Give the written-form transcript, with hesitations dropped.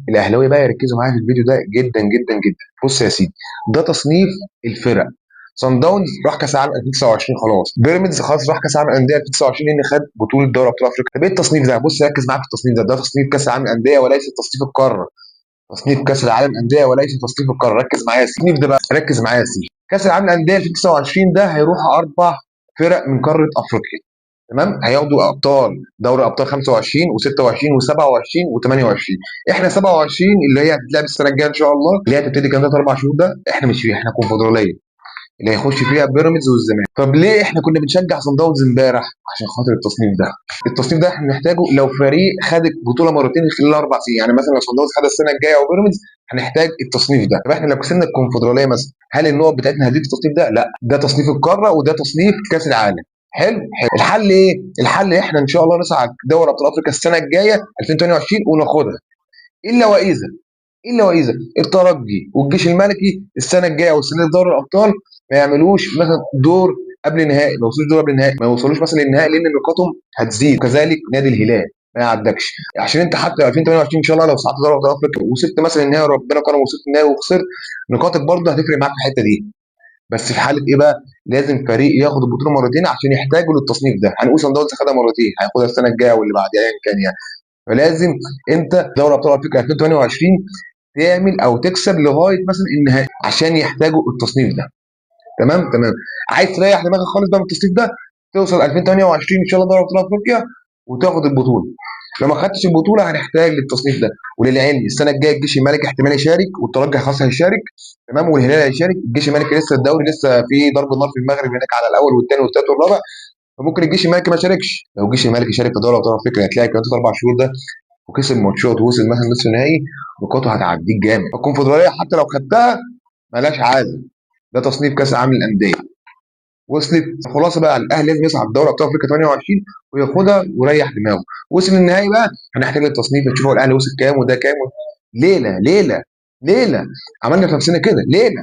الاهلاويه بقى يركزوا معايا في الفيديو ده جدا جدا جدا. بص يا سيدي، ده تصنيف الفرق. صن داونز راح كاس العالم 2029 خلاص، بيراميدز خلاص راح كاس العالم الانديه 2029 لان خد بطوله دوري ابطال افريقيا. طب ايه التصنيف ده؟ بص ركز معايا في التصنيف ده، ده تصنيف كاس العالم الانديه وليس تصنيف القاره. تصنيف كاس العالم انديه وليس تصنيف القاره. ركز معايا التصنيف ده بقى، ركز معايا يا سيدي. كاس العالم الانديه 2029 ده هيروح اربع فرق من قاره افريقيا. تمام، هياخدوا ابطال دوري ابطال 25 و26 و27 و28. احنا 27 اللي هي هتتلعب السنه الجايه ان شاء الله، اللي هي هتبتدي كمان 3 4 شهور، ده احنا مش فيه، احنا كونفدراليه اللي هيخش فيها بيراميدز والزمالك. طب ليه احنا كنا بنشجع صن داونز امبارح؟ عشان خاطر التصنيف ده. التصنيف ده احنا بنحتاجه لو فريق خد البطوله مرتين خلال 4 سنين، يعني مثلا لو صن داونز خد السنه الجايه او بيراميدز هنحتاج التصنيف ده. طب احنا لو كسبنا الكونفدراليه مثلا، هل النقط بتاعتنا هتزيد في التصنيف ده؟ لا، ده تصنيف القاره وده تصنيف كاس العالم. حلو حلو. الحل ايه؟ الحل احنا ان شاء الله نصعد دوري ابطال افريقيا السنه الجايه 2028 وناخدها. الا واذا، الا واذا الترجي والجيش الملكي السنه الجايه او السنه دي في دوري الابطال ما يعملوش مثلا دور قبل نهائي، ما يوصلوش دور قبل النهائي، ما يوصلوش مثلا للنهائي، لان نقاطهم هتزيد. كذلك نادي الهلال ما يعدكش. عشان انت حتى 2028 ان شاء الله لو صعدت دوري ابطال افريقيا وسبت مثلا النهائي وربنا كرم وصلت النهائي وخسرت، نقاطك برضه هتفرق معاك في الحته دي. بس في حاله ايه بقى؟ لازم فريق ياخد البطوله مرتين عشان يحتاجوا للتصنيف ده. هنقول صن داونز خدها مرتين، هياخدها السنه الجايه واللي بعدها ايا كان يعني. فلازم انت دوري ابطال افريقيا 2028 تعمل او تكسب لغايه مثلا النهائي عشان يحتاجوا التصنيف ده. تمام تمام. عايز تريح دماغك خالص بقى من التصنيف ده، توصل 2028 ان شاء الله دوري ابطال افريقيا وتاخد البطوله. لو ما خدتش البطوله هنحتاج للتصنيف ده. وللعلم السنه الجايه الجيش الملكي احتمال يشارك، والترجي خلاص هيشارك. تمام، والهلال هيشارك. الجيش الملكي لسه الدوري لسه في ضرب النار في المغرب هناك على الاول والثاني والثالث والرابع، فممكن الجيش الملكي ما يشاركش. لو الجيش الملكي شارك في دوري ابطال افريقيا هتلاقي كمان 3 4 شهور ده وكسب ماتشات ووصل مثلا نصف نهائي، نقاطه هتعديك جامد. الكونفدراليه حتى لو خدتها مالهاش عازه، ده تصنيف كاس العالم للانديه. وصلت. خلاص بقى الاهلي لازم يصعد دوري ابطال افريقيا 28 وياخدها وريح دماغه. وصل النهائي بقى هنحتاج التصنيف نشوف هو الاهلي وصل كام وده كام. ليله ليله ليله. عملنا في نفسنا كده ليله.